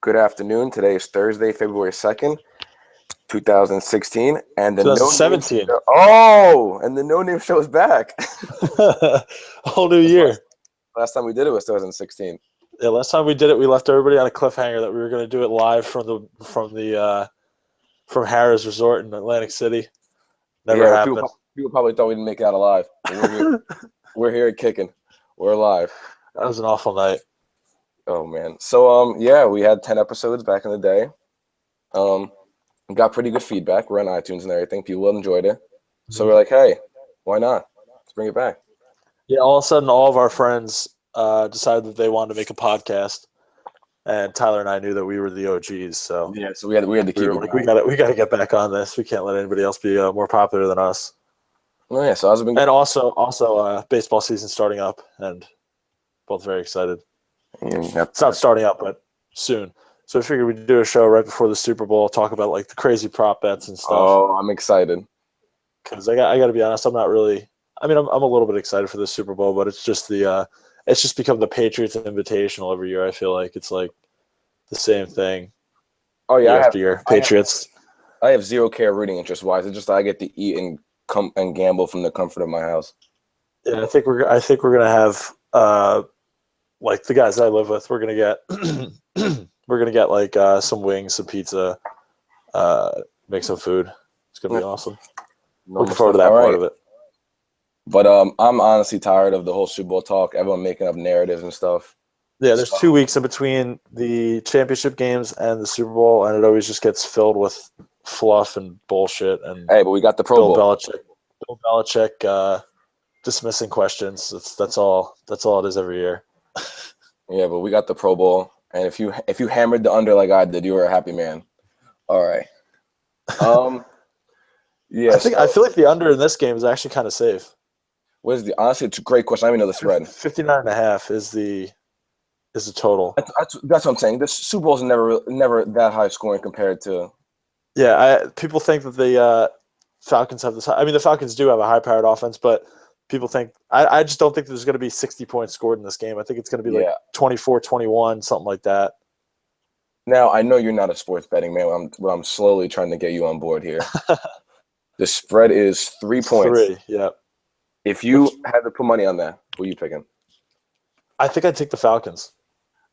Good afternoon. Today is Thursday, February 2nd, 2016, and the No Name 2017. Show. Oh, and the No Name Show is back. Whole new year. Last time we did it was 2016. Yeah, last time we did it, we left everybody on a cliffhanger that we were going to do it live from Harrah's Resort in Atlantic City. Never happened. People probably thought we didn't make it out alive. We're here kicking. We're alive. That was an awful night. Oh man. So we had 10 episodes back in the day. Got pretty good feedback. We're on iTunes and everything. People enjoyed it. So we're like, hey, why not? Let's bring it back. Yeah, all of a sudden all of our friends decided that they wanted to make a podcast. And Tyler and I knew that we were the OGs, so yeah. So we had to keep it. Like, we got to get back on this. We can't let anybody else be more popular than us. Oh yeah. So I was and also baseball season starting up, and both very excited. It's not starting up, but soon. So we figured we'd do a show right before the Super Bowl, talk about like the crazy prop bets and stuff. Oh, I'm excited. Because I got to be honest, I'm not really. I mean, I'm a little bit excited for the Super Bowl, but it's just it's just become the Patriots Invitational every year. I feel like it's like the same thing. Oh yeah, year after year. Patriots. I have zero care rooting interest wise. It's just I get to eat and gamble from the comfort of my house. Yeah, I think we're gonna have like the guys I live with. We're gonna get like some wings, some pizza, make some food. It's gonna be awesome. Looking forward to that part of it. But I'm honestly tired of the whole Super Bowl talk. Everyone making up narratives and stuff. Yeah, there's 2 weeks in between the championship games and the Super Bowl, and it always just gets filled with fluff and bullshit. And hey, but we got the Pro Bowl. Bill Belichick dismissing questions. That's all it is every year. Yeah, but we got the Pro Bowl, and if you hammered the under like I did, you were a happy man. All right. Yeah, I feel like the under in this game is actually kind of safe. Honestly, it's a great question. I don't even know the spread. 59.5 is the total. That's what I'm saying. This Super Bowl is never that high scoring compared to. Yeah, people think that the Falcons have this. I mean, the Falcons do have a high-powered offense, but people think I just don't think there's going to be 60 points scored in this game. I think it's going to be like 24-21, something like that. Now I know you're not a sports betting man. I'm slowly trying to get you on board here. The spread is 3 points. 3, yeah. If you had to put money on that, who are you picking? I think I'd take the Falcons.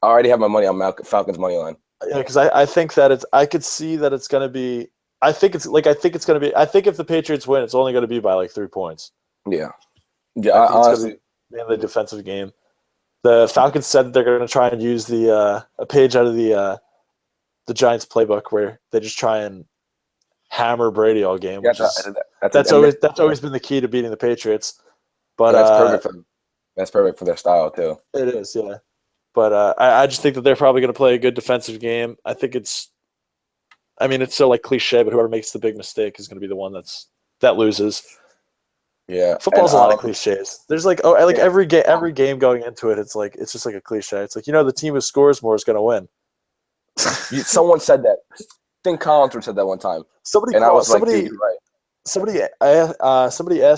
I already have my money on Falcons money line. Yeah, because I think that I could see that it's going to be. I think it's going to be. I think if the Patriots win, it's only going to be by like 3 points. Yeah. Honestly, mainly defensive game. The Falcons said that they're going to try and use a page out of the Giants playbook where they just try and hammer Brady all game. That's always been the key to beating the Patriots. But that's perfect for their style too. It is, yeah. But I just think that they're probably going to play a good defensive game. I think it's so like cliche, but whoever makes the big mistake is going to be the one that loses. Yeah, football's a lot of cliches. There's every game going into it, it's just like a cliche. It's like the team who scores more is going to win. Someone said that. I think Collinsworth said that one time. Somebody asked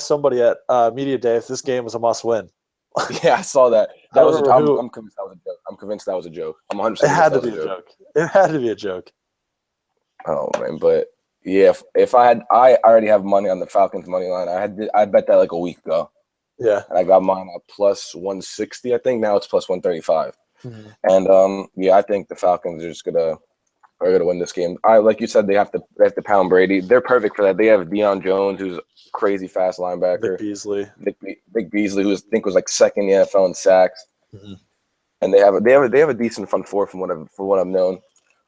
somebody at Media Day if this game was a must-win. Yeah, I saw that. I'm convinced that was a joke. I'm convinced that was a joke. I'm 100%. It had to be a joke. It had to be a joke. Oh man, but yeah, if I already have money on the Falcons money line. I bet that like a week ago. Yeah, and I got mine at plus 160. I think now it's plus 135. Mm-hmm. And I think the Falcons are gonna win this game. Like you said, they have to pound Brady. They're perfect for that. They have Deion Jones, who's a crazy fast linebacker. Vic Beasley, who I think was like second in the NFL in sacks. Mm-hmm. And they have a decent front four from what I've known.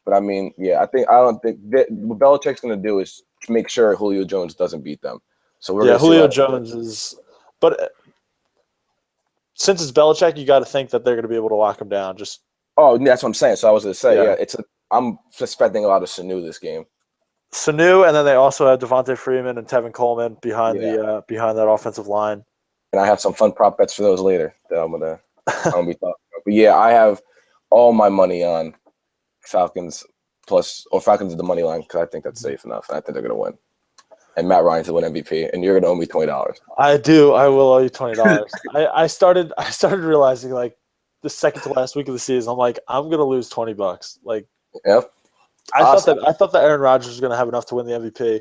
But I mean, yeah, I don't think what Belichick's gonna do is make sure Julio Jones doesn't beat them. So Julio Jones is, but since it's Belichick, you got to think that they're gonna be able to lock him down. That's what I'm saying. So I was gonna say, I'm suspecting a lot of Sanu this game. Sanu, and then they also have Devontae Freeman and Tevin Coleman behind that offensive line. And I have some fun prop bets for those later that I'm gonna be talking about. But yeah, I have all my money on Falcons Falcons at the money line because I think that's safe enough, and I think they're gonna win. And Matt Ryan to win MVP, and you're gonna owe me $20. I do. I will owe you $20. I started realizing like the second to last week of the season, I'm like, I'm gonna lose $20. Like, Yep. I thought that Aaron Rodgers was going to have enough to win the MVP,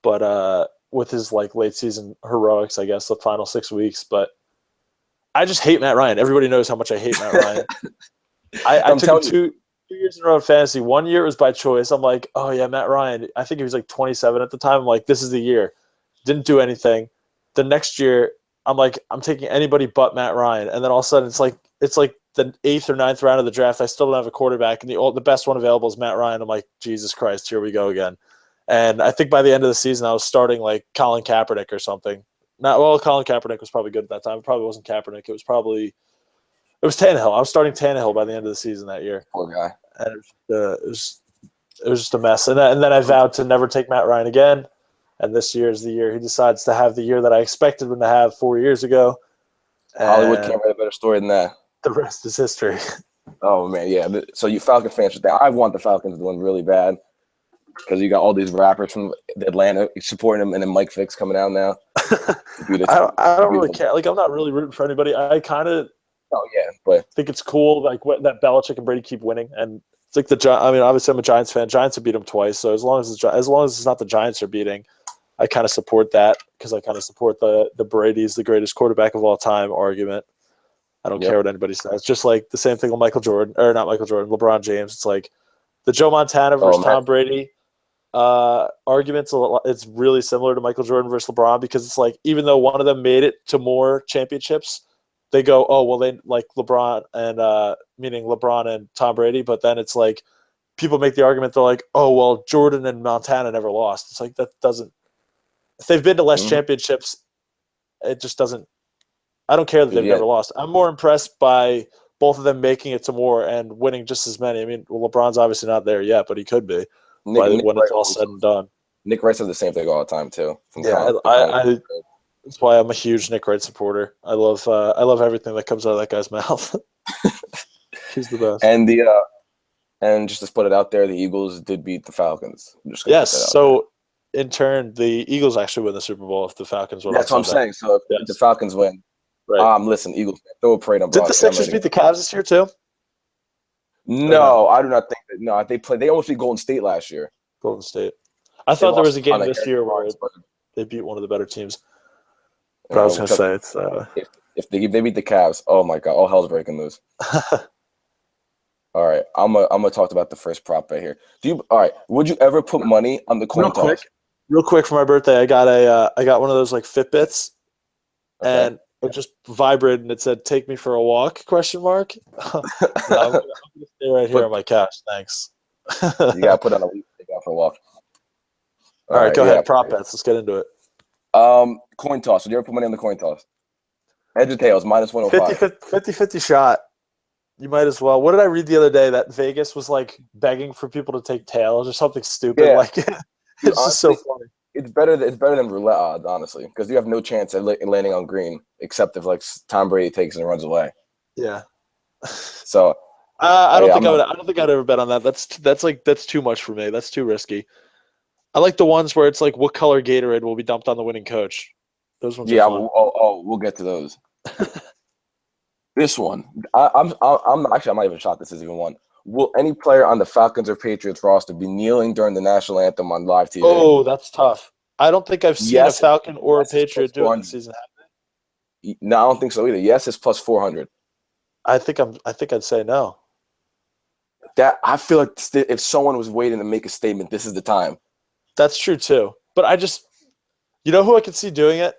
but with his like late season heroics, I guess the final 6 weeks. But I just hate Matt Ryan. Everybody knows how much I hate Matt Ryan. I took him two years in a row in fantasy. 1 year it was by choice. I'm like, oh yeah, Matt Ryan. I think he was like 27 at the time. I'm like, this is the year. Didn't do anything. The next year, I'm like, I'm taking anybody but Matt Ryan. And then all of a sudden, it's like the 8th or 9th round of the draft. I still don't have a quarterback, and the best one available is Matt Ryan. I'm like, Jesus Christ, here we go again. And I think by the end of the season, I was starting like Colin Kaepernick or something. Colin Kaepernick was probably good at that time. It probably wasn't Kaepernick. It was Tannehill. I was starting Tannehill by the end of the season that year. Poor guy. And it was just a mess. And then I vowed to never take Matt Ryan again. And this year is the year he decides to have the year that I expected him to have 4 years ago. And Hollywood can't write a better story than that. The rest is history. Oh man, yeah. So you Falcon fans, I want the Falcons to win really bad because you got all these rappers from Atlanta supporting them, and then Mike Vick's coming out now. I don't really care. Like, I'm not really rooting for anybody. I kind of but think it's cool like that Belichick and Brady keep winning, and it's like obviously I'm a Giants fan. Giants have beat them twice, so as long as it's not the Giants are beating, I kind of support that because I kind of support the Brady's the greatest quarterback of all time argument. I don't care what anybody says. Just like the same thing with LeBron James. It's like the Joe Montana versus Tom Brady arguments. It's really similar to Michael Jordan versus LeBron because it's like even though one of them made it to more championships, they go, oh well, they like LeBron and meaning LeBron and Tom Brady. But then it's like people make the argument they're like, oh well, Jordan and Montana never lost. It's like that doesn't. If they've been to less championships, it just doesn't. I don't care that they've never lost. I'm more impressed by both of them making it to more and winning just as many. I mean, LeBron's obviously not there yet, but he could be when it's all said and done. Nick Wright says the same thing all the time too. That's why I'm a huge Nick Wright supporter. I love everything that comes out of that guy's mouth. He's the best. And just to put it out there, the Eagles did beat the Falcons. Yes, so in turn, the Eagles actually win the Super Bowl if the Falcons win. That's what I'm saying. So if the Falcons win. Right. Listen, Eagles, throw a parade on. Did the Sixers beat the Cavs this year too? No, I do not think that. No, they almost beat Golden State last year. Golden State. I thought there was a game this year where they beat one of the better teams. But I was going to say it's if they beat the Cavs, oh my god, all hell's breaking loose. All right, I'm gonna talk about the first prop bet here. Would you ever put money on the coin toss? Real quick for my birthday, I got one of those like Fitbits, and it just vibrated and it said "Take me for a walk?" ? I'm gonna stay right here on my couch. Thanks. You gotta put on a leaf. Take out for a walk. All right, go ahead. Prop bets. Let's get into it. Coin toss. Would you ever put money on the coin toss? Heads or tails? -105. 50 shot. You might as well. What did I read the other day? That Vegas was like begging for people to take tails or something stupid. Yeah. Like it's just so funny. It's better than roulette odds, honestly, because you have no chance of landing on green except if like Tom Brady takes and runs away. Yeah. So I don't think I'd ever bet on that. That's too much for me. That's too risky. I like the ones where it's like what color Gatorade will be dumped on the winning coach. Those ones. Yeah. We'll get to those. This one, I might even shot this as even one. Will any player on the Falcons or Patriots roster be kneeling during the national anthem on live TV? Oh, that's tough. I don't think I've seen a Falcon or a Patriot do it this season. No, I don't think so either. Yes, it's +400. I think I'd say no. That I feel like if someone was waiting to make a statement, this is the time. That's true too. But you know who I could see doing it?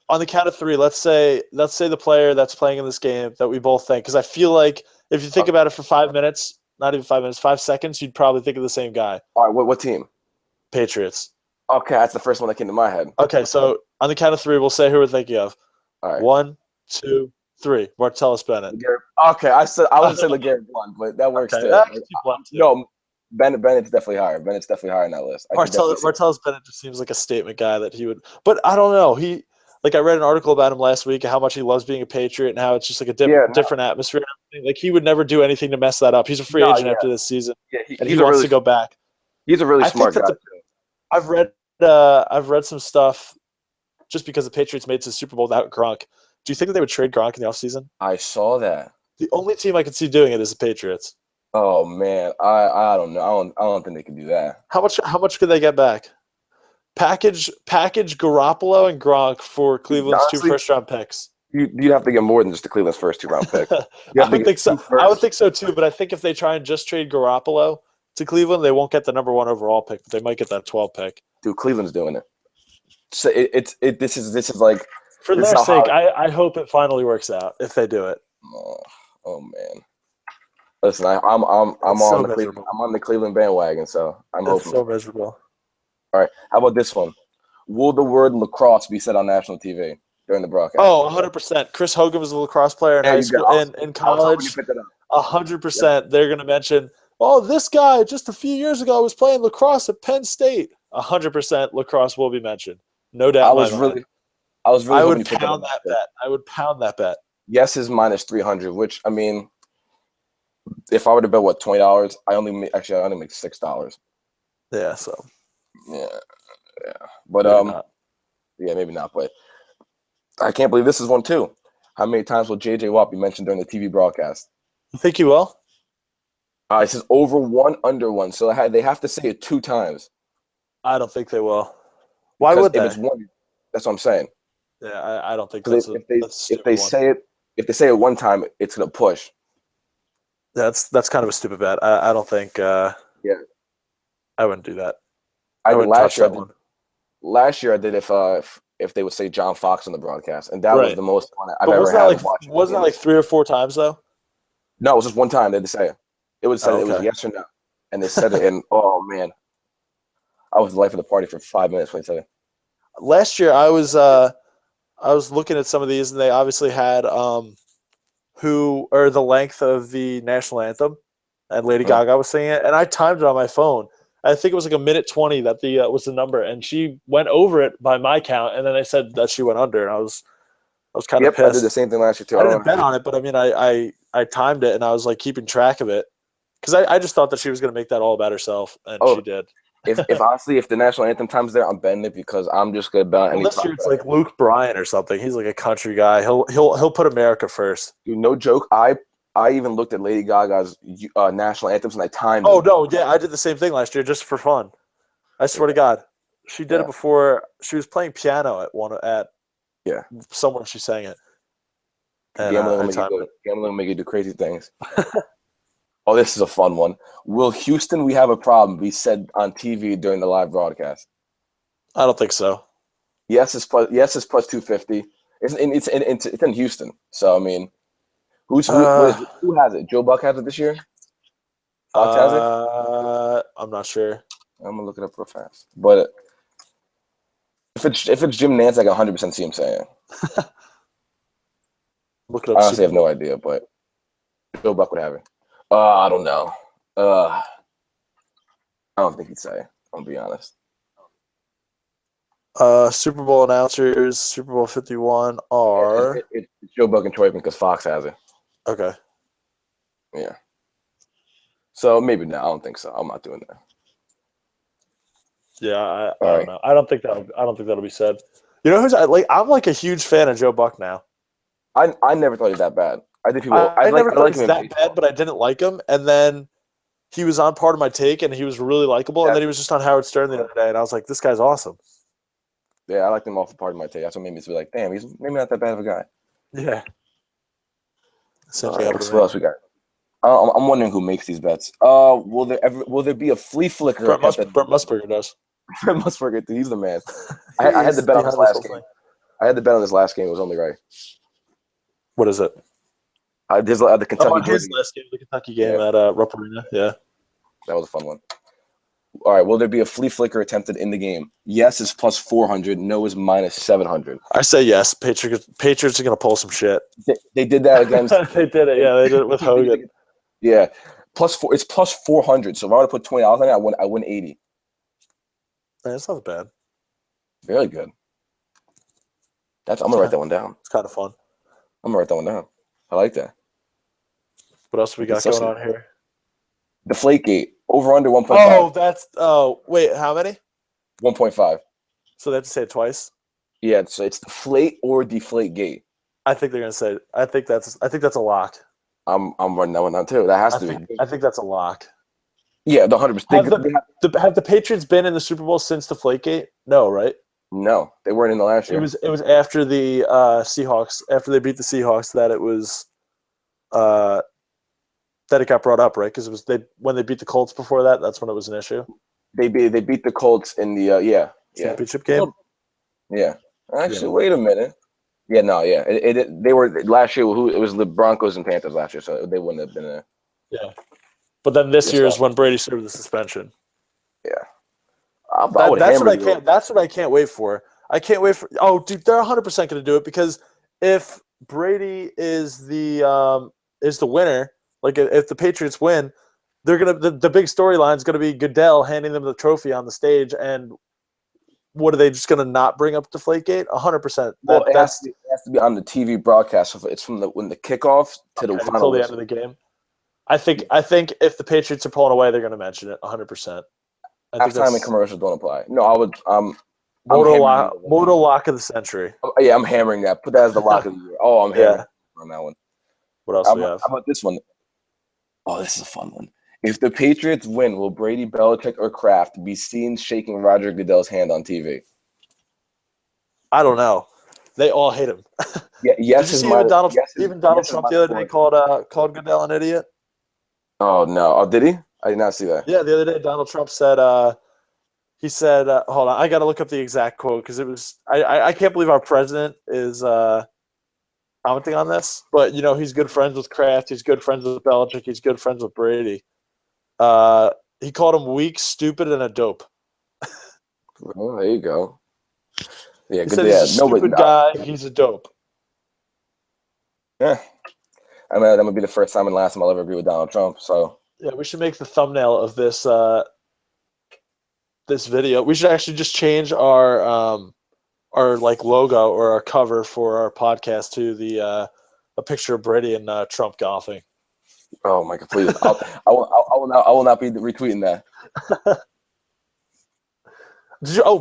On the count of three, let's say the player that's playing in this game that we both think, because I feel like if you think about it for 5 minutes, not even 5 minutes, 5 seconds, you'd probably think of the same guy. All right, what team? Patriots. Okay, that's the first one that came to my head. Okay, so on the count of three, we'll say who we're thinking of. All right. 1, 2, 3. Martellus Bennett. Okay, I would say LeGarrette Blount, but that works too. No, Bennett's definitely higher. Bennett's definitely higher on that list. Martellus Bennett just seems like a statement guy that he would. But I don't know. I read an article about him last week, how much he loves being a Patriot and how it's just like a different atmosphere and everything. Like he would never do anything to mess that up. He's a free agent after this season, and he wants to go back. He's a really smart guy. I've read some stuff just because the Patriots made it to the Super Bowl without Gronk. Do you think that they would trade Gronk in the offseason? I saw that. The only team I could see doing it is the Patriots. Oh man, I don't know. I don't think they can do that. How much could they get back? Package Garoppolo and Gronk for Cleveland's two Honestly, first round picks. you'd have to get more than just the Cleveland's first 2 round pick. You I have to would get think so. two I would firsts. think so too. But I think if they try and just trade Garoppolo to Cleveland, they won't get the number 1 overall pick, but they might get that 12 pick. Dude, Cleveland's doing it. So this is like For this is their how sake, high, I hope it finally works out if they do it. oh, oh man. Listen, I'm It's so on the Cleveland, miserable. I'm on the Cleveland bandwagon, so I'm It's hoping. so miserable. All right, how about this one? Will the word lacrosse be said on national TV during the broadcast? Oh, 100%. Chris Hogan was a lacrosse player in There high you go. school and in I was hoping you college. picked it up. 100%. They're going to mention, oh, this guy just a few years ago was playing lacrosse at Penn State. 100% lacrosse will be mentioned. No doubt. I was really I hoping would you picked that up. pound that bet. I would pound that bet. Yes is minus 300, which I mean, if I were to bet $20, I only make $6. Yeah, so Yeah, but maybe not. yeah, maybe not. But I can't believe this is one too. How many times will JJ Watt be mentioned during the TV broadcast? You think you will? It says over 1, under 1, so they have to say it 2 times. I don't think they will. Why Because would if they? it's 1, that's what I'm saying. Yeah, I don't think Because that's if they a stupid one. say it 1 time, it's gonna push. That's kind of a stupid bet. I don't think. Yeah, I wouldn't do that. I did wouldn't touch that one. last year I did if they would say John Fox on the broadcast, and that was Right. the most fun I've But ever wasn't had that like watching. wasn't that like 3 or 4 times though? No, it was just 1 time they had to say it. It was said Oh, it was okay. yes or no, and they said it, and oh man, I was the life of the party for 5 minutes when they said it. Last year I was looking at some of these and they obviously had who or the length of the national anthem, and Lady Gaga was singing it, and I timed it on my phone. I think it was like 1:20 that the was the number, and she went over it by my count, and then they said that she went under, and I was kind of Yep, I pissed. did the same thing last year too. I didn't bet on it, but I mean, I timed it, and I was like keeping track of it because I just thought that she was going to make that all about herself, and she did. If honestly, if the national anthem time's there, I'm betting it because I'm just gonna bet on any. This year it's like Luke Bryan or something. He's like a country guy. He'll put America first. Dude, no joke. I even looked at Lady Gaga's national anthems and I timed. Oh them. no, yeah, I did the same thing last year just for fun. I swear to God, she did it before. She was playing piano at somewhere. She sang it. And, Gambling will make you do crazy things. Oh, this is a fun one. Will Houston, we have a problem, be said on TV during the live broadcast? I don't think so. Yes is plus 250. It's in Houston. So I mean, who has it? Joe Buck has it this year. Fox has it. I'm not sure. I'm gonna look it up real fast. But if it's Jim Nantz, I can 100% see him saying it. Look it up. I honestly have no idea, but Joe Buck would have it. I don't know. I don't think he'd say it, I'll be honest. Super Bowl announcers, Super Bowl 51 are it's Joe Buck and Troy because Fox has it. Okay. Yeah. So maybe no, I don't think so. I'm not doing that. Yeah, I don't know. I don't think that'll be said. You know who's like? I'm like a huge fan of Joe Buck now. I never thought he was that bad. I think people. I never thought he was that baseball. bad, but I didn't like him. And then he was on Part of My Take, and he was really likable. And then he was just on Howard Stern the other day, and I was like, this guy's awesome. Yeah, I liked him off of Part of My Take. That's what made me be like, damn, he's maybe not that bad of a guy. Yeah. What else we got? I'm wondering who makes these bets. Will there be a flea flicker? Brent Musburger does. Brent Musburger, he's the man. I had the bet on this last game. I had the bet on this last game. It was only right. What is it? There's the Kentucky his last game, the Kentucky game at Rupp Arena. Yeah, that was a fun one. All right, will there be a flea flicker attempted in the game? Yes is plus 400. No is minus 700. I say yes. Patriots are going to pull some shit. They did that against. They did it. Yeah, they did it with Hogan. Yeah, it's plus 400. So if I were to put $20 on it, I win 80. That's not bad. Very good. I'm gonna write that one down. It's kind of fun. I'm gonna write that one down. I like that. What else we got going on here? Deflategate. Over under 1.5. Wait, how many? 1.5. So they have to say it twice? Yeah, it's deflate or deflate gate. I think they're gonna say I think that's a lock. I'm running that one down too. That has to be. I think that's a lock. Yeah, the 100%. Have the Patriots been in the Super Bowl since Deflategate? No, right? No, they weren't in the last year. It was after the Seahawks, after they beat the Seahawks, that it was that it got brought up, right? Because it was when they beat the Colts before that. That's when it was an issue. They beat the Colts in the championship game. Yeah, actually, wait a minute. Yeah, no, yeah, they were last year. It was the Broncos and Panthers last year, so they wouldn't have been there. Yeah, but then this year is when Brady served the suspension. Yeah, that's what I can't. That's what I can't wait for. I can't wait for. Oh, dude, they're 100% going to do it because if Brady is the winner, like if the Patriots win, they're gonna the big storyline is going to be Goodell handing them the trophy on the stage, and what are they just going to not bring up Deflategate? 100%. Well, it has to be on the TV broadcast. So it's from when the kickoff to the final until the end of the game. I think if the Patriots are pulling away, they're going to mention it 100%. Halftime and commercials don't apply. No, I would. Moto lock of the century. Yeah, I'm hammering that. Put that as the lock of the year. Oh, I'm hammering on that one. What else do we have? How about this one? Oh, this is a fun one. If the Patriots win, will Brady, Belichick, or Kraft be seen shaking Roger Goodell's hand on TV? I don't know. They all hate him. Yeah, yes. Did you see even Donald Trump the other day called Goodell an idiot? Oh no! Oh, did he? I did not see that. Yeah, the other day Donald Trump said he said, hold on, I got to look up the exact quote because it was I can't believe our president is commenting on this, but he's good friends with Kraft, he's good friends with Belichick, he's good friends with Brady. He called him weak, stupid, and a dope. Well, there you go. Yeah, he said he's a stupid guy. He's a dope. Yeah, I mean that would be the first time and last time I'll ever agree with Donald Trump. So yeah, we should make the thumbnail of this this video. We should actually just change our like logo or our cover for our podcast to a picture of Brady and Trump golfing. Oh my God! Please, I will not be retweeting that.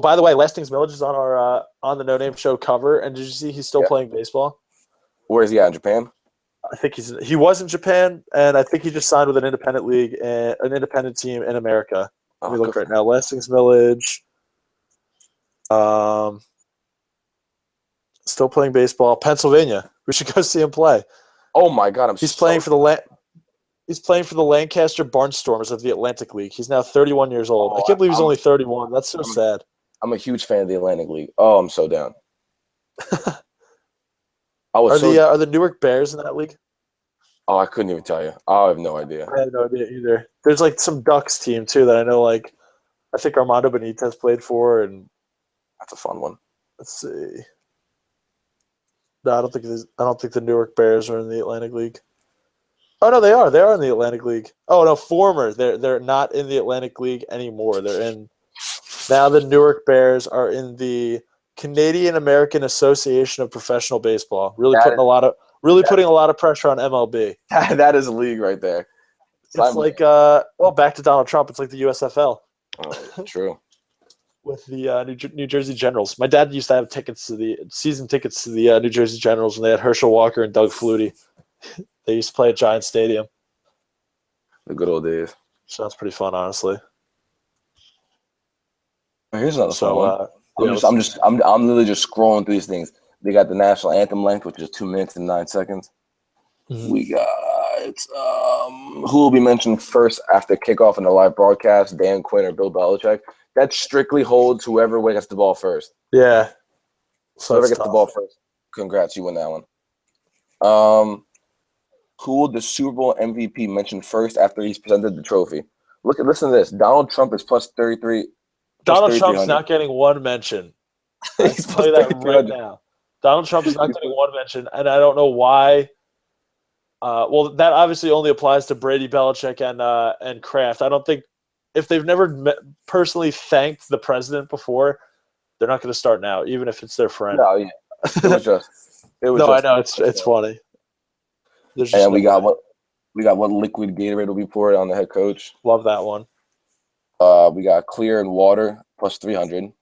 By the way, Lastings Millage is on our on the No Name Show cover, and did you see he's still playing baseball? Where is he at, in Japan? I think he was in Japan, and I think he just signed with an independent league, an independent team in America. Let me look right now. Lastings Millage, still playing baseball. Pennsylvania. We should go see him play. Oh my God! He's playing for the Lancaster Barnstormers of the Atlantic League. He's now 31 years old. I can't believe he's only 31. That's so sad. I'm a huge fan of the Atlantic League. Oh, I'm so down. Are the Newark Bears in that league? Oh, I couldn't even tell you. I have no idea. I have no idea either. There's like some Ducks team too that I know. Like, I think Armando Benitez played for, and that's a fun one. Let's see. No, I don't think the Newark Bears are in the Atlantic League. Oh no, they are. They are in the Atlantic League. Oh no, former. They're not in the Atlantic League anymore. They're in now. The Newark Bears are in the Canadian American Association of Professional Baseball. Putting a lot of pressure on MLB. That is a league right there. It's like back to Donald Trump. It's like the USFL. Oh, true. With the New Jersey Generals. My dad used to have season tickets to the New Jersey Generals, and they had Herschel Walker and Doug Flutie. They used to play at Giant Stadium. The good old days. Sounds pretty fun, honestly. Here's another fun one. I'm literally just scrolling through these things. They got the national anthem length, which is 2 minutes and 9 seconds. Mm-hmm. We got who will be mentioned first after kickoff in the live broadcast, Dan Quinn or Bill Belichick. That strictly holds whoever gets the ball first. Yeah. So whoever gets the ball first, congrats, you win that one. Who will the Super Bowl MVP mention first after he's presented the trophy? Listen to this. Donald Trump is plus 33. Donald Trump's not getting one mention. He's play that right now. Donald Trump is not getting one mention, and I don't know why. That obviously only applies to Brady, Belichick, and Kraft. I don't think if they've never personally thanked the president before, they're not going to start now, even if it's their friend. No, yeah. I know it's funny. And we got what liquid Gatorade will be poured on the head coach. Love that one. We got clear and water plus 300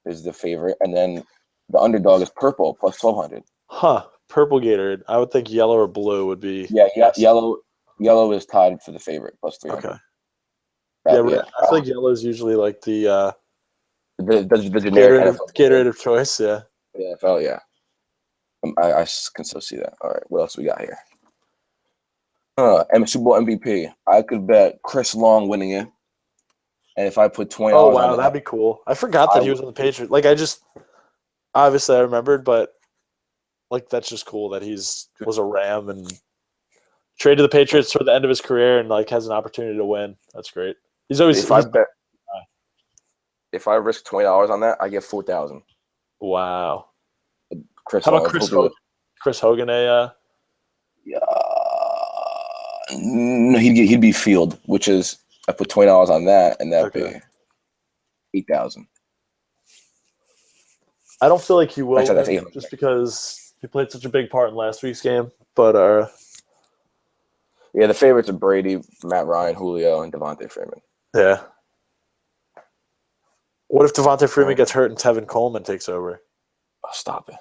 is the favorite, and then the underdog is purple plus 1200. Huh. purple Gatorade. I would think yellow or blue would be. Yeah, yes. yellow is tied for the favorite plus 300. Okay. Probably, Yeah, I feel like yellow is usually like the the generic Gatorade of choice. Yeah. Yeah, NFL, yeah. I can still see that. All right, what else we got here? Super Bowl MVP. I could bet Chris Long winning it. And if I put $20 Oh wow, on that'd be cool. I forgot that he was on the Patriots. Like I just obviously I remembered, but like that's just cool that was a Ram and traded to the Patriots toward the end of his career and like has an opportunity to win. That's great. If I risk $20 on that, I get 4,000. Wow. Chris How Long, about Chris Hogan? Yeah, no, he'd be Field, which is I put $20 on that, and that'd be 8,000. I don't feel like he will Actually, that's win 800. just because he played such a big part in last week's game. But yeah, the favorites are Brady, Matt Ryan, Julio, and Devontae Freeman. Yeah. What if Devontae Freeman gets hurt and Tevin Coleman takes over? Oh, stop it.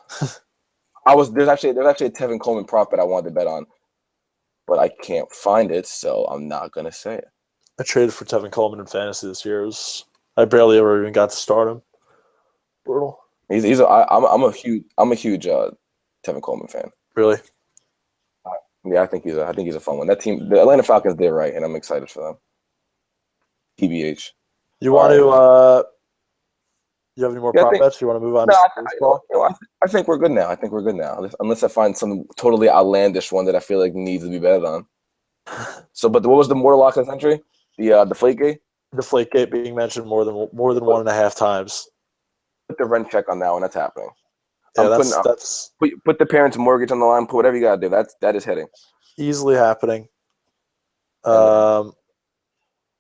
There's actually a Tevin Coleman prop that I wanted to bet on, but I can't find it, so I'm not gonna say it. I traded for Tevin Coleman in fantasy this year. I barely ever even got to start him. Brutal. I'm a huge Tevin Coleman fan. Really? Yeah, I think he's a fun one. That team, the Atlanta Falcons, did right, and I'm excited for them. TBH. You want to? You have any more prop bets? You want to move on? I think we're good now. Unless I find some totally outlandish one that I feel like needs to be betted on. So, but what was the more lock of the century? The Deflategate? Deflategate being mentioned more than 1.5 times. Put the rent check on that one. That's happening. Yeah, that's put the parents' mortgage on the line. Put whatever you gotta do. That is hitting. Easily happening. Yeah.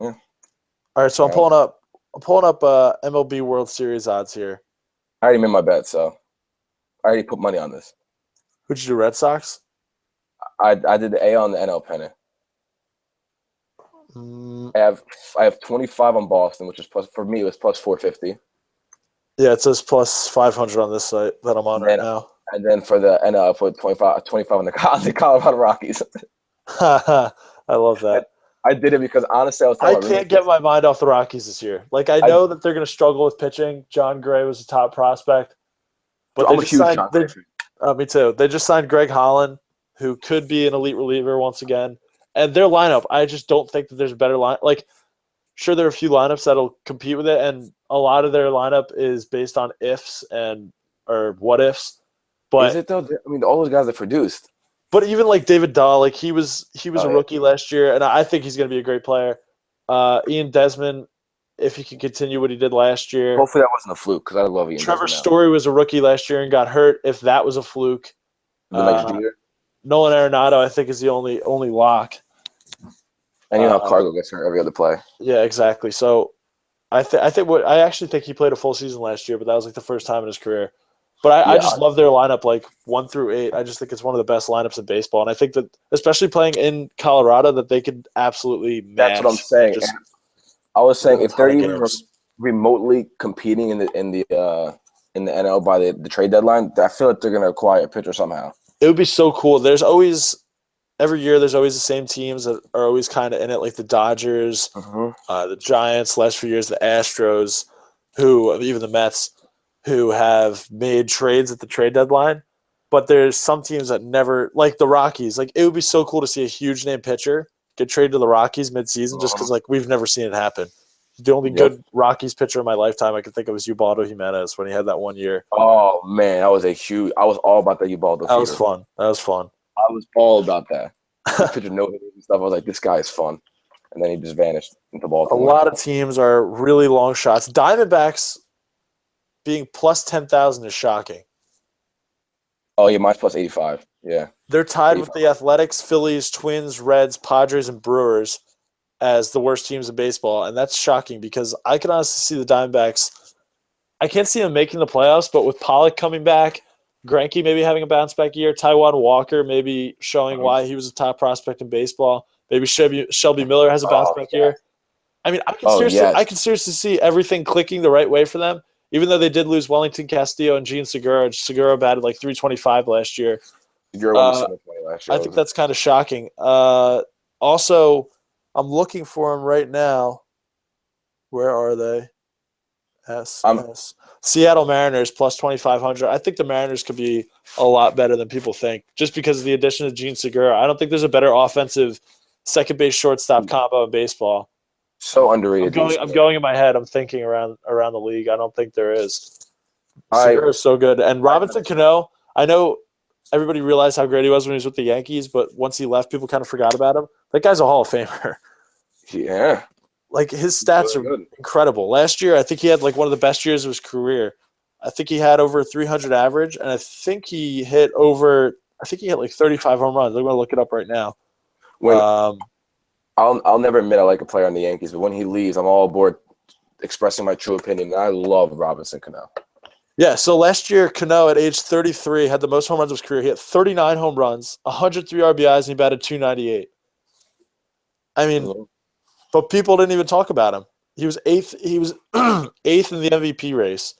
All right, so I'm pulling up MLB World Series odds here. I already made my bet, so I already put money on this. Who'd you do? Red Sox? I did the A on the NL pennant. I have 25 on Boston, which is plus for me. It was plus 450. Yeah, it says plus 500 on this site that I'm on right now. And then for the NL, I put 25 on the Colorado Rockies. I love that. I did it because honestly, I can't get my mind off the Rockies this year. Like I know that they're going to struggle with pitching. John Gray was a top prospect, but I'm a huge John Gray fan. Me too. They just signed Greg Holland, who could be an elite reliever once again. And their lineup, I just don't think that there's a better line. Like, sure, there are a few lineups that'll compete with it, and a lot of their lineup is based on ifs or what ifs. But is it though? I mean, all those guys that produced. But even like David Dahl, like he was a rookie last year, and I think he's going to be a great player. Ian Desmond, if he can continue what he did last year. Hopefully that wasn't a fluke because I love Ian. Trevor Story was a rookie last year and got hurt. If that was a fluke, next year. Nolan Arenado, I think, is the only lock. And you know how Cargo gets hurt every other play. Yeah, exactly. So I actually think he played a full season last year, but that was like the first time in his career. But I just love their lineup, like 1 through 8. I just think it's one of the best lineups in baseball, and I think that, especially playing in Colorado, that they could absolutely match. That's what I'm saying. I was saying if they're even remotely competing in the NL by the trade deadline, I feel like they're going to acquire a pitcher somehow. It would be so cool. Every year, there's always the same teams that are always kind of in it, like the Dodgers, the Giants. Last few years, the Astros, even the Mets, who have made trades at the trade deadline, but there's some teams that never, like the Rockies. Like it would be so cool to see a huge name pitcher get traded to the Rockies midseason, just because like we've never seen it happen. The only good Rockies pitcher in my lifetime I could think of was Ubaldo Jimenez when he had that 1 year. Oh man, that was I was all about that Ubaldo. That was fun. I was all about that. Pitcher no hitters and stuff. I was like, this guy is fun, and then he just vanished into Baltimore. A lot of teams are really long shots. Diamondbacks being plus 10,000 is shocking. Oh, yeah, mine's plus 85. Yeah. They're tied with the Athletics, Phillies, Twins, Reds, Padres, and Brewers as the worst teams in baseball, and that's shocking because I can honestly see the Diamondbacks. I can't see them making the playoffs, but with Pollock coming back, Greinke maybe having a bounce-back year, Taijuan Walker maybe showing why he was a top prospect in baseball, maybe Shelby Miller has a bounce-back year. I mean, I can seriously see everything clicking the right way for them. Even though they did lose Wellington Castillo and Gene Segura batted like 325 last year. You're one so much money last year. I think that's kind of shocking. Also, I'm looking for him right now. Where are they? Seattle Mariners plus 2,500. I think the Mariners could be a lot better than people think, just because of the addition of Gene Segura. I don't think there's a better offensive second base shortstop combo in baseball. So underrated. I'm going in my head. I'm thinking around the league. I don't think there is. Segura is so good, and Robinson Cano. I know everybody realized how great he was when he was with the Yankees, but once he left, people kind of forgot about him. That guy's a Hall of Famer. Yeah. Like, his stats are incredible. Last year, I think he had like one of the best years of his career. I think he had over 300 average, and I think he hit like 35 home runs. I'm going to look it up right now. I'll never admit I like a player on the Yankees, but when he leaves, I'm all aboard expressing my true opinion. I love Robinson Cano. Yeah, so last year, Cano at age 33 had the most home runs of his career. He had 39 home runs, 103 RBIs, and he batted .298. I mean, but people didn't even talk about him. He was eighth. He was eighth in the MVP race.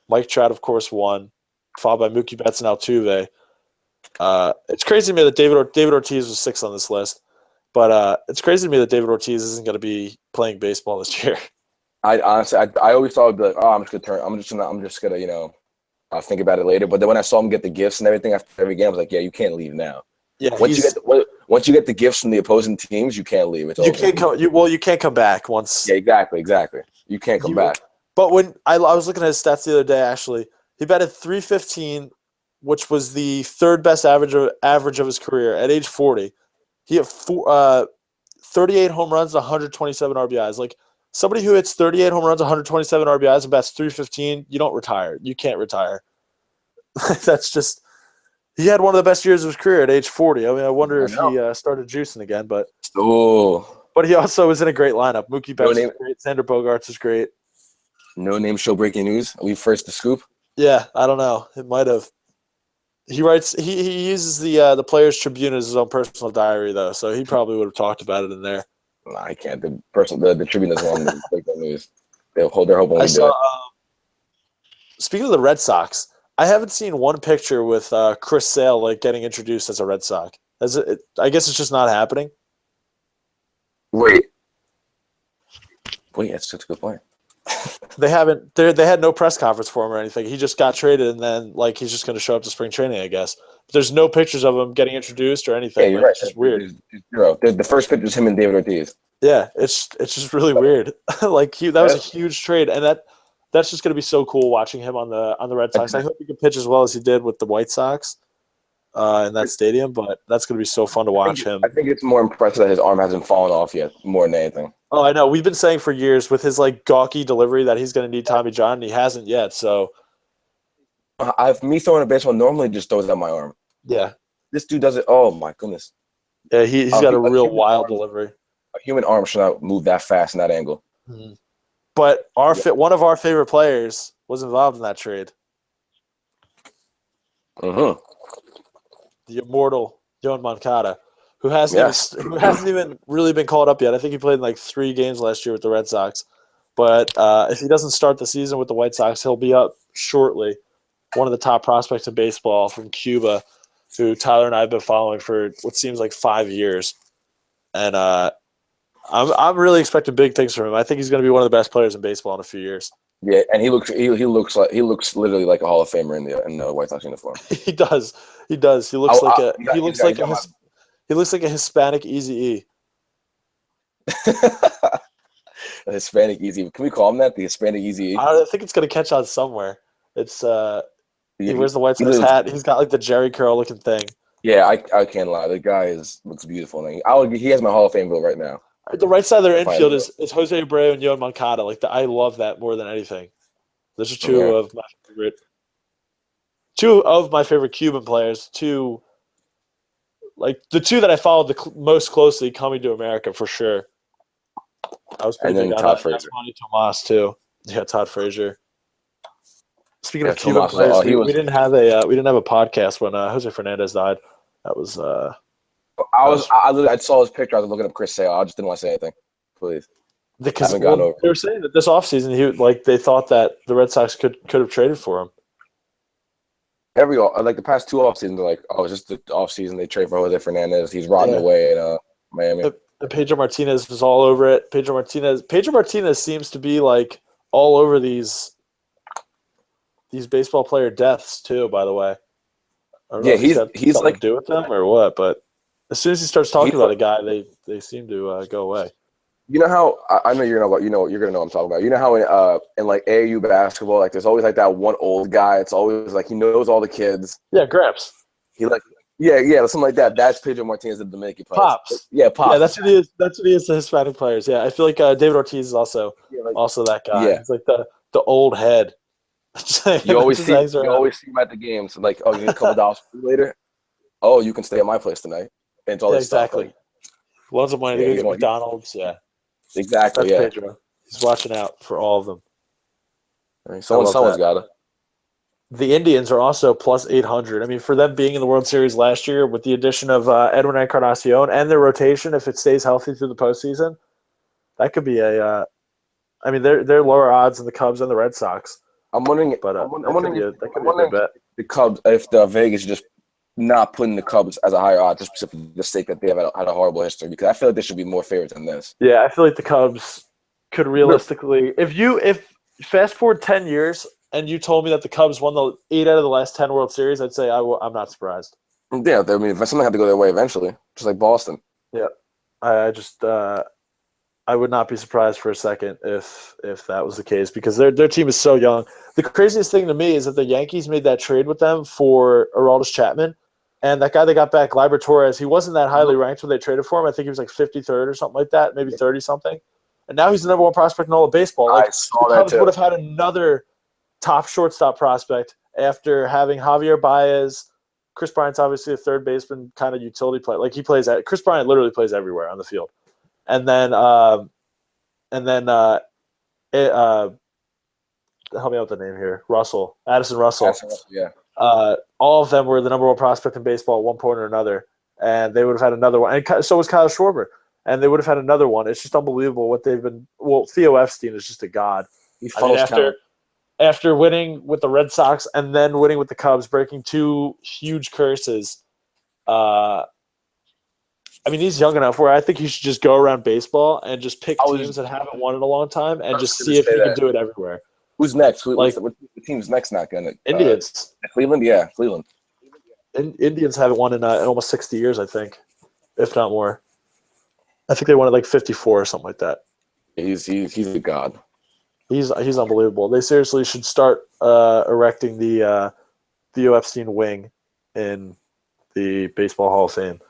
Mike Trout, of course, won, followed by Mookie Betts and Altuve. It's crazy to me that David Ortiz was sixth on this list, but it's crazy to me that David Ortiz isn't going to be playing baseball this year. I honestly always thought I'd be like, oh, I'm just gonna think about it later. But then when I saw him get the gifts and everything after every game, I was like, yeah, you can't leave now. Yeah, once you get the gifts from the opposing teams, you can't leave. You can't come back once. Yeah, exactly. You can't come back. But when I was looking at his stats the other day, actually, he batted .315, which was the third best average of his career at age 40. He had 38 home runs, 127 RBIs. Like, somebody who hits 38 home runs, 127 RBIs, and bats .315, you don't retire. You can't retire. That's just. He had one of the best years of his career at age 40. I mean, I wonder if he started juicing again, but he also was in a great lineup. Mookie Betts is great. Xander Bogaerts is great. No name show breaking news. Are we first to scoop? Yeah, I don't know. It might have. He writes. He uses the Players Tribune as his own personal diary, though, so he probably would have talked about it in there. No, I can't. The Tribune doesn't want to break the news. They'll hold their hope when we do it. Speaking of the Red Sox, I haven't seen one picture with Chris Sale getting introduced as a Red Sox. I guess it's just not happening. Wait, that's such a good point. They haven't. They had no press conference for him or anything. He just got traded, and then he's just going to show up to spring training, I guess. But there's no pictures of him getting introduced or anything. Yeah, you're right. It's just weird. The first picture is him and David Ortiz. Yeah, it's just really weird. That was a huge trade, and that's just going to be so cool watching him on the Red Sox. I hope he can pitch as well as he did with the White Sox in that stadium, but that's going to be so fun to watch him. I think it's more impressive that his arm hasn't fallen off yet, more than anything. Oh, I know. We've been saying for years with his gawky delivery that he's going to need Tommy John, and he hasn't yet. So, me throwing a baseball normally just throws out my arm. Yeah, this dude does it. Oh my goodness. Yeah, he's got a real wild delivery. A human arm should not move that fast in that angle. Mm-hmm. But one of our favorite players was involved in that trade. Mm-hmm. The immortal Yoan Moncada, who hasn't even really been called up yet. I think he played in 3 games last year with the Red Sox. But if he doesn't start the season with the White Sox, he'll be up shortly. One of the top prospects in baseball from Cuba, who Tyler and I have been following for what seems like 5 years. And I'm really expecting big things from him. I think he's going to be one of the best players in baseball in a few years. Yeah, and he looks literally like a Hall of Famer in the White Sox uniform. He does. He looks like a Hispanic Eazy-E. A Hispanic Easy. Can we call him that? The Hispanic Easy. I think it's going to catch on somewhere. It's he wears the White Sox hat. He's got the Jerry curl looking thing. Yeah, I can't lie. The guy looks beautiful. He has my Hall of Fame vote right now. The right side of their infield is Jose Abreu and Yoan Moncada. I love that more than anything. Those are two of my favorite Cuban players. The two that I followed the most closely coming to America for sure. I was pretty big on Todd Frazier. Manny Tomas too. Yeah, Todd Frazier. Speaking of Cuban players, we didn't have a podcast when Jose Fernandez died. That was I saw his picture. I was looking up Chris Sale. I just didn't want to say anything. Please. Because they were saying that this offseason they thought that the Red Sox could have traded for him. like the past 2 off seasons are like, oh, it's just the off season they trade for Jose Fernandez. He's rotting Yeah. away in Miami. And Pedro Martinez was all over it. Pedro Martinez seems to be like all over these baseball player deaths too. By the way, I don't know Yeah, if he's got he's something like to do with them or what, but as soon as he starts talking he's about like- a guy, they seem to go away. you know how I know you're gonna you're gonna know what I'm talking about. You know how in like AAU basketball, like there's always like that one old guy. It's always like he knows all the kids. Yeah, Gramps. He like yeah, something like that. That's Pedro Martinez, the Dominican players. Pops. Yeah, Pops. Yeah, that's what he is. That's what he is to Hispanic players. Yeah, I feel like David Ortiz is also like, that guy. Yeah. He's like the old head. You always see him at the games. Like, oh, you need a couple dollars later. Oh, you can stay at my place tonight. And it's all this exactly. stuff. Like, Lots of money to go get McDonald's. Yeah, exactly. That's Pedro. He's watching out for all of them. I mean, someone's got to. The Indians are also plus 800. I mean, for them being in the World Series last year with the addition of Edwin Encarnacion and their rotation, if it stays healthy through the postseason, that could be a. I mean, they're lower odds than the Cubs and the Red Sox. I'm wondering, But I'm that wondering could be a good bet. the Cubs, if the Vegas just not putting the Cubs as a higher odds just for the sake that they have had a horrible history, because I feel like they should be more favorites than this. Yeah, I feel like the Cubs could realistically, if fast forward 10 years and you told me that the Cubs won the 8 out of the last 10 World Series, I'd say I'm not surprised. Yeah, I mean, if something had to go their way eventually, just like Boston. Yeah, I just I would not be surprised for a second if that was the case because their team is so young. The craziest thing to me is that the Yankees made that trade with them for Aroldis Chapman, and that guy they got back, Gleyber Torres, he wasn't that highly ranked when they traded for him. I think he was like 53rd or something like that, maybe 30-something. And now he's the number one prospect in all of baseball. Like, I saw the that Cubs too. would have had another top shortstop prospect after having Javier Baez. Chris Bryant's obviously a third baseman, kind of utility player. Like Chris Bryant literally plays everywhere on the field. And then help me out with the name here. Addison Russell. Yeah. All of them were the number one prospect in baseball at one point or another, and they would have had another one. And so was Kyle Schwarber, and they would have had another one. It's just unbelievable what they've been. Well, Theo Epstein is just a god. After winning with the Red Sox and then winning with the Cubs, breaking 2 huge curses. I mean, he's young enough where I think he should just go around baseball and just pick teams that haven't won in a long time and just see if he can do it everywhere. Who's next? What team's next not going to? Indians. Cleveland? Yeah, Cleveland. Indians haven't won in almost 60 years, I think, if not more. I think they won at like 54 or something like that. He's a god. He's unbelievable. They seriously should start erecting the Theo Epstein wing in the Baseball Hall of Fame.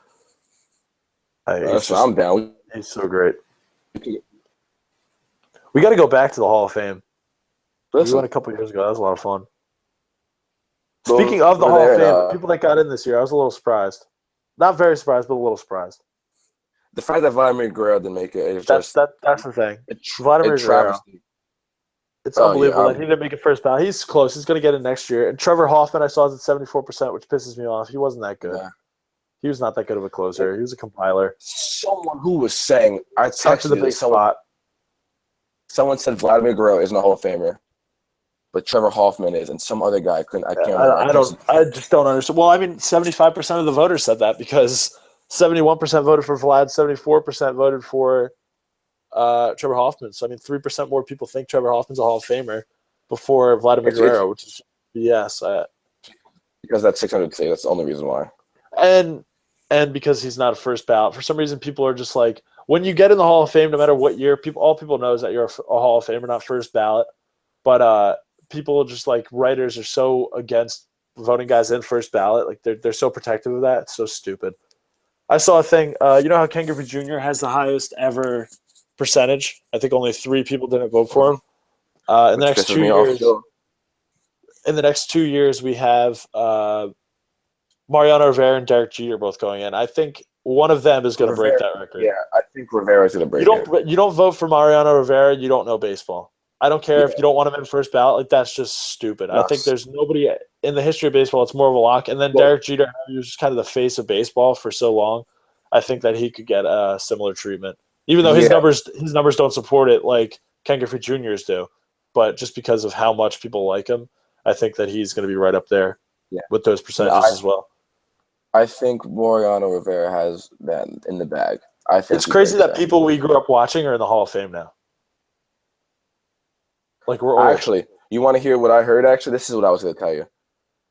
I'm down. He's so great. We got to go back to the Hall of Fame. We went a couple years ago. That was a lot of fun. Speaking of the Hall of Fame, people that got in this year, I was a little surprised. Not very surprised, but a little surprised. The fact that Vladimir Guerrero didn't make it is that's the thing. Vladimir Guerrero. It's unbelievable that he didn't make it first ballot. He's close. He's going to get in next year. And Trevor Hoffman, I saw, is at 74%, which pisses me off. He wasn't that good. Yeah. He was not that good of a closer. He was a compiler. Someone who was saying, I texted the big spot. Someone said Vladimir Guerrero isn't a Hall of Famer, but Trevor Hoffman is, and some other guy couldn't. I can't remember. I just don't understand. Well, I mean, 75% of the voters said that because 71% voted for Vlad, 74% voted for Trevor Hoffman. So I mean, 3% more people think Trevor Hoffman's a Hall of Famer before Vladimir Guerrero, which is BS. Because that's 600 save. That's the only reason why. And because he's not a first ballot. For some reason, people are just like, when you get in the Hall of Fame, no matter what year, all people know is that you're a Hall of Famer, not first ballot. But people just like writers are so against voting guys in first ballot. Like they're so protective of that. It's so stupid. I saw a thing. You know how Ken Griffey Jr. has the highest ever percentage? I think only 3 people didn't vote for him. In the next 2 years, we have Mariano Rivera and Derek Jeter both going in. I think one of them is going to break that record. Yeah, I think Rivera's going to break it. You don't vote for Mariano Rivera, you don't know baseball. I don't care if you don't want him in first ballot. Like, that's just stupid. I think there's nobody in the history of baseball that's more of a lock. And then Derek Jeter, who was kind of the face of baseball for so long, I think that he could get a similar treatment. Even though his numbers don't support it like Ken Griffey Jr.'s do. But just because of how much people like him, I think that he's going to be right up there. with those percentages as well. I think Mariano Rivera has that in the bag. I think it's crazy that people we grew up watching are in the Hall of Fame now. Like we're old. Actually, you want to hear what I heard? Actually, this is what I was going to tell you.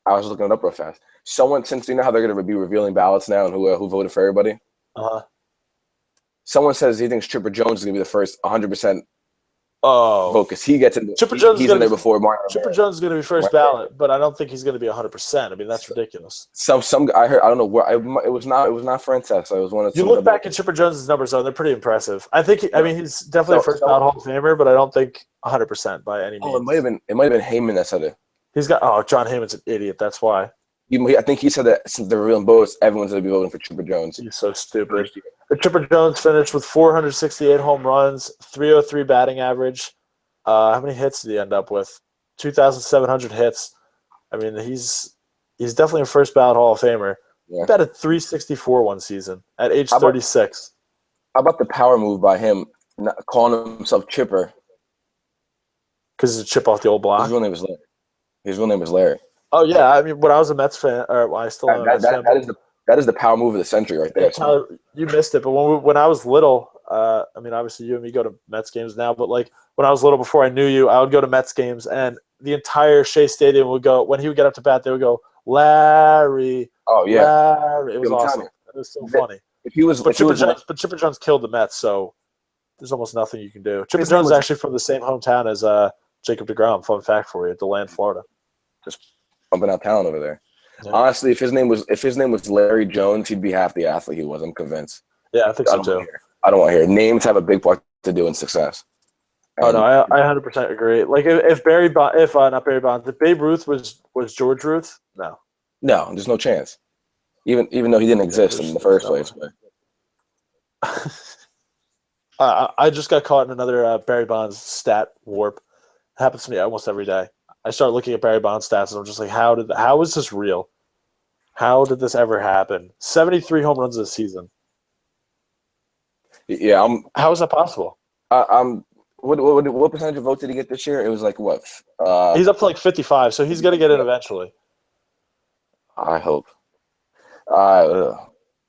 I was looking it up real fast. Someone, since you know how they're going to be revealing ballots now and who voted for everybody. Someone says he thinks Chipper Jones is going to be the first 100% vote because he gets in. Chipper Jones he's in there before Martin. Chipper Jones is going to be first ballot, but I don't think he's going to be 100%. I mean, that's ridiculous. Some I heard. I don't know where. It was not Francesa. It was one of. You look back at Chipper Jones's numbers, though; they're pretty impressive. I think. He's definitely a first ballot Hall of Famer, but I don't think 100% by any means. Oh, it might have been Heyman that said it. He's got. John Heyman's an idiot. That's why. I think he said that since they're revealing votes, everyone's going to be voting for Chipper Jones. He's so stupid. Chipper Jones finished with 468 home runs, 303 batting average. How many hits did he end up with? 2,700 hits. I mean, he's definitely a first ballot Hall of Famer. Yeah. He batted 364 one season at age 36. How about the power move by him, calling himself Chipper? Because he's a chip off the old block. His real name was Larry. Oh yeah, I mean, when I was a Mets fan, or I still am a Mets fan. That is the power move of the century right there. You missed it, but when I was little, I mean, obviously you and me go to Mets games now, but like when I was little, before I knew you, I would go to Mets games, and the entire Shea Stadium would go. When he would get up to bat, they would go, Larry. Oh yeah, Larry. It was awesome. It was so funny. But Chipper Jones killed the Mets, so there's almost nothing you can do. Chipper Jones is actually from the same hometown as Jacob DeGrom. Fun fact for you, DeLand, Florida. Just pumping out talent over there. Yeah. Honestly, if his name was Larry Jones, he'd be half the athlete he was. I'm convinced. Yeah, I think so too. I don't want to hear names have a big part to do in success. And I 100% agree. Like if Babe Ruth was George Ruth, no, there's no chance. Even though he didn't exist in the first place. I just got caught in another Barry Bonds stat warp. It happens to me almost every day. I start looking at Barry Bonds stats, and I'm just like, how is this real? How did this ever happen? 73 home runs this season. Yeah, how is that possible? What percentage of votes did he get this year? It was like what? He's up to like 55, so he's gonna get in eventually. I hope.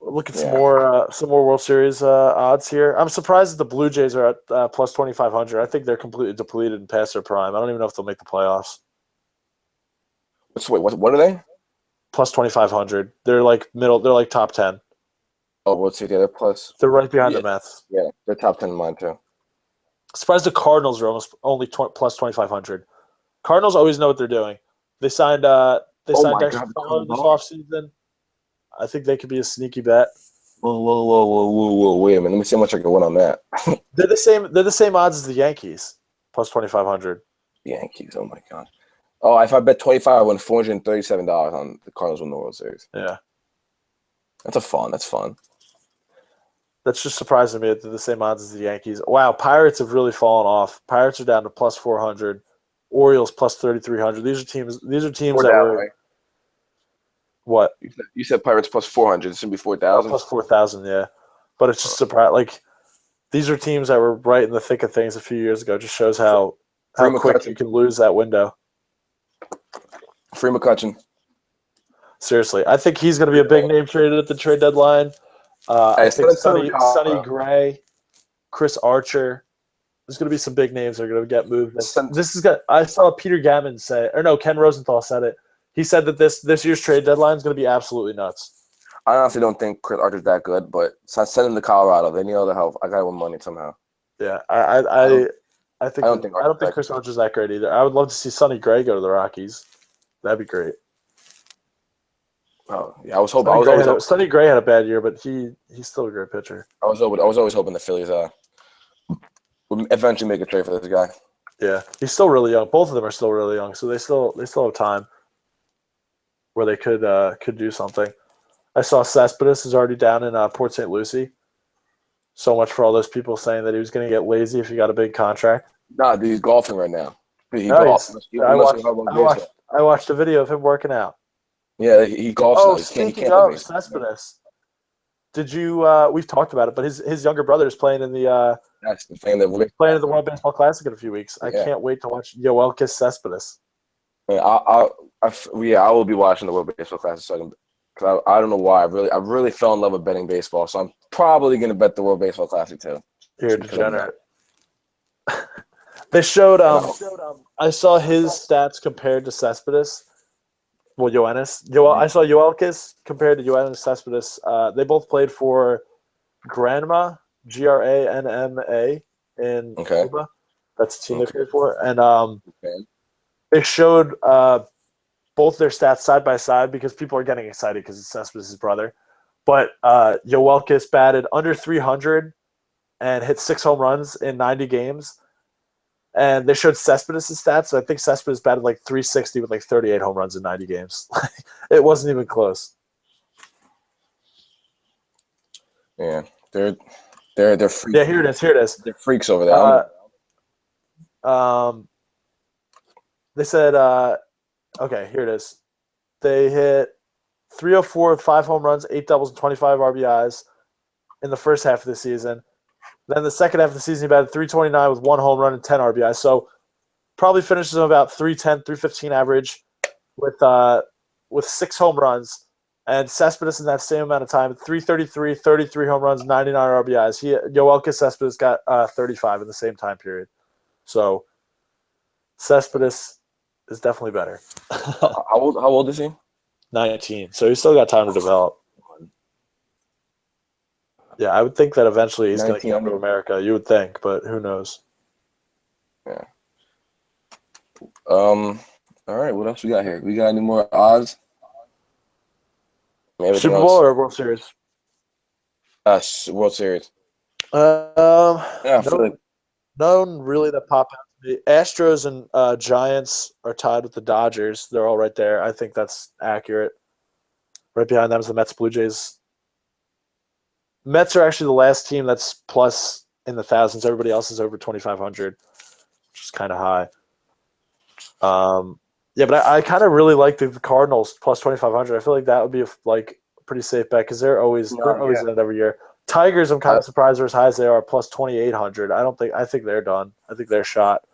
Look at some more World Series odds here. I'm surprised that the Blue Jays are at plus 2,500. I think they're completely depleted and past their prime. I don't even know if they'll make the playoffs. What are they? Plus 2,500. They're like middle. They're like top 10. Oh, let's see. They're plus. They're right behind the Mets. Yeah, they're top 10 in mine too. Surprised the Cardinals are only plus 2,500. Cardinals always know what they're doing. They signed Dexter Fowler this offseason. I think they could be a sneaky bet. Whoa! Wait a minute. Let me see how much I can win on that. They're the same odds as the Yankees, plus 2,500. Yankees. Oh my god. Oh, if I bet 25, I win $437 on the Cardinals win the World Series. Yeah, that's fun. That's just surprising me that they're the same odds as the Yankees. Wow, Pirates have really fallen off. Pirates are down to plus 400. Orioles plus 3,300. These are teams that were. Right? What? You said Pirates plus 400. It should be 4,000. Plus 4,000, yeah. But it's just surprising. Like these are teams that were right in the thick of things a few years ago. It just shows how quick you can lose that window. Free McCutchen. Seriously, I think he's going to be a big name traded at the trade deadline. I think Sonny Gray, Chris Archer. There's going to be some big names that are going to get moved. I saw Peter Gammon say, or no, Ken Rosenthal said it. He said that this year's trade deadline is going to be absolutely nuts. I honestly don't think Chris Archer's that good, but send him to Colorado. They need all the help. I got to win money somehow. Yeah, I don't think Chris Archer's that great either. I would love to see Sonny Gray go to the Rockies. That'd be great. Oh yeah, I was hoping. Sonny Gray had a bad year, but he's still a great pitcher. I was always hoping the Phillies would eventually make a trade for this guy. Yeah, he's still really young. Both of them are still really young, so they still have time where they could do something. I saw Cespedes is already down in Port St. Lucie. So much for all those people saying that he was going to get lazy if he got a big contract. Nah, dude, he's golfing right now. I watched a video of him working out. Yeah, he golfs. Oh, speaking of Cespedes, did you? We've talked about it, but his younger brother is playing in the. That's the thing that playing in the World Baseball Classic in a few weeks. I can't wait to watch Yoelkis Cespedes. I I will be watching the World Baseball Classic. So because I don't know why I really fell in love with betting baseball. So I'm probably gonna bet the World Baseball Classic too. You're a degenerate. They showed I saw his stats compared to Cespedes. Well, Yoenis. I saw Yoelkis compared to Yoenis Cespedes. They both played for Granma, Granma, in Cuba. That's the team they played for. And they showed both their stats side by side because people are getting excited because it's Cespedes' brother. But Yoelkis batted under 300 and hit 6 home runs in 90 games. And they showed Cespedes' stats. So I think Cespedes batted like 360 with like 38 home runs in 90 games. It wasn't even close. Yeah, they're freaks. Yeah, here it is. They're freaks over there. They said, okay, here it is. They hit 304 with 5 home runs, 8 doubles, and 25 RBIs in the first half of the season. Then the second half of the season, he batted 329 with 1 home run and 10 RBIs. So probably finishes about 310, 315 average with 6 home runs. And Cespedes in that same amount of time, 333, 33 home runs, 99 RBIs. Yoelkis Cespedes got 35 in the same time period. So Cespedes is definitely better. How old is he? 19. So he's still got time to develop. Yeah, I would think that eventually he's going to come to America. You would think, but who knows? Yeah. All right. What else we got here? We got any more odds? Super Bowl or World Series? World Series. Yeah, none really that pop out to me. Astros and Giants are tied with the Dodgers. They're all right there. I think that's accurate. Right behind them is the Mets, Blue Jays. Mets are actually the last team that's plus in the thousands. Everybody else is over 2,500, which is kind of high. Yeah, but I kind of really like the Cardinals plus 2,500. I feel like that would be a pretty safe bet because they're always in it every year. Tigers, I'm kind of surprised they're as high as they are, plus 2,800. I think they're done. I think they're shot.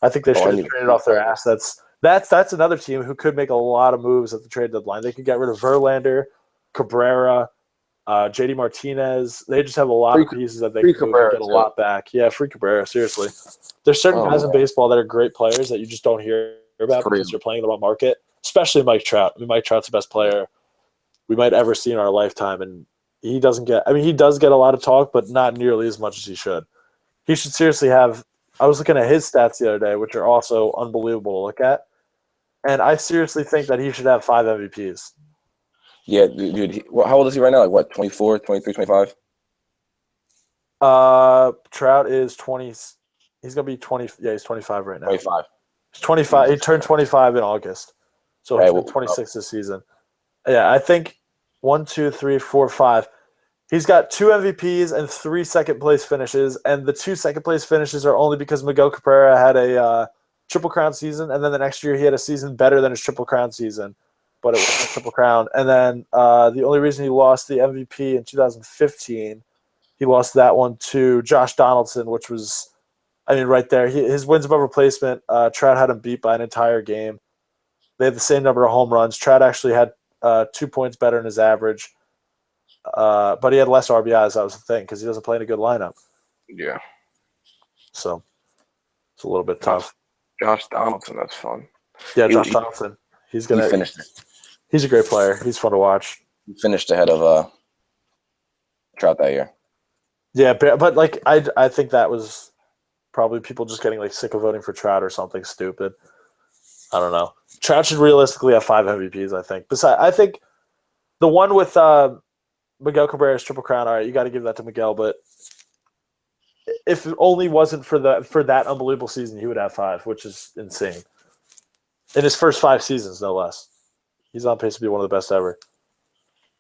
I think they should have traded off their assets. That's another team who could make a lot of moves at the trade deadline. They could get rid of Verlander, Cabrera, JD Martinez. They just have a lot of pieces that they can get a lot back. Yeah, free Cabrera, seriously. There's certain guys in baseball that are great players that you just don't hear about because you're playing in the wrong market, especially Mike Trout. I mean, Mike Trout's the best player we might ever see in our lifetime, and he does get a lot of talk, but not nearly as much as he should. He should seriously have – I was looking at his stats the other day, which are also unbelievable to look at, and I seriously think that he should have 5 MVPs. Yeah, dude. How old is he right now? Like, what, 24, 23, 25? Trout is 20 – he's going to be 20 – yeah, he's 25 right now. 25. He's 25. He turned 25 in August, so he's 26 this season. Yeah, I think 1, 2, 3, 4, 5. He's got 2 MVPs and 3 second-place finishes, and the 2 second-place finishes are only because Miguel Cabrera had a Triple Crown season, and then the next year he had a season better than his Triple Crown season, but it wasn't a Triple Crown. And then the only reason he lost the MVP in 2015, he lost that one to Josh Donaldson, which was – I mean, right there. His wins above replacement, Trout had him beat by an entire game. They had the same number of home runs. Trout actually had 2 points better in his average, but he had less RBIs. That was the thing because he doesn't play in a good lineup. Yeah. So it's a little bit tough. Josh Donaldson, that's fun. Yeah, Josh Donaldson. He finished it. He's a great player. He's fun to watch. He finished ahead of Trout that year. Yeah, but I think that was probably people just getting sick of voting for Trout or something stupid. I don't know. Trout should realistically have 5 MVPs, I think. I think the one with Miguel Cabrera's Triple Crown, all right, you got to give that to Miguel, but if it only wasn't for that unbelievable season, he would have 5, which is insane. In his first 5 seasons, no less. He's on pace to be one of the best ever.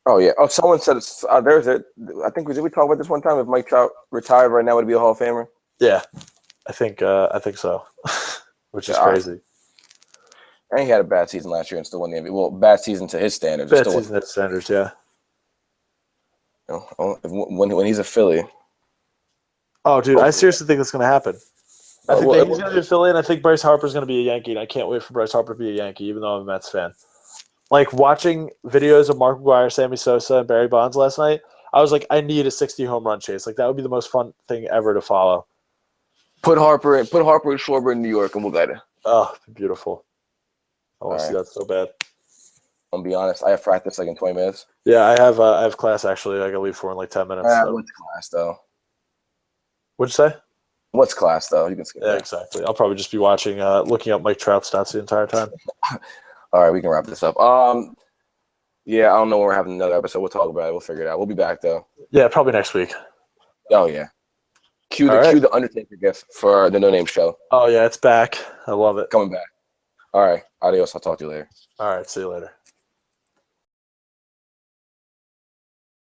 Oh, yeah. Oh, someone said it's I think did we talk about this one time? If Mike Trout retired right now, would he be a Hall of Famer? Yeah. I think so, which is crazy. And he had a bad season last year and still won the MVP. Well, bad season to his standards. Bad season to his standards, yeah. When he's a Philly. Oh, dude, I seriously think that's going to happen. I think Well, that he's going to be a Philly, and I think Bryce Harper's going to be a Yankee, and I can't wait for Bryce Harper to be a Yankee, even though I'm a Mets fan. Like, watching videos of Mark McGwire, Sammy Sosa, and Barry Bonds last night, I was like, I need a 60 home run chase. Like, that would be the most fun thing ever to follow. put Harper and Schwarber in New York, and we'll get it. Oh, beautiful. I want to All see right. that so bad. I'm gonna be honest. I have practice like in 20 minutes. Yeah, I have class, actually. I got to leave for in like 10 minutes. So. What's class though? What'd you say? What's class though? You can skip Yeah, that. exactly. I'll probably just be watching, looking up Mike Trout stats the entire time. All right, we can wrap this up. Yeah, I don't know when we're having another episode. We'll talk about it. We'll figure it out. We'll be back though. Yeah, probably next week. Oh yeah. Cue All right. the Undertaker gift for the No Name Show. Oh, yeah, it's back. I love it. Coming back. All right. Adios. I'll talk to you later. All right, see you later.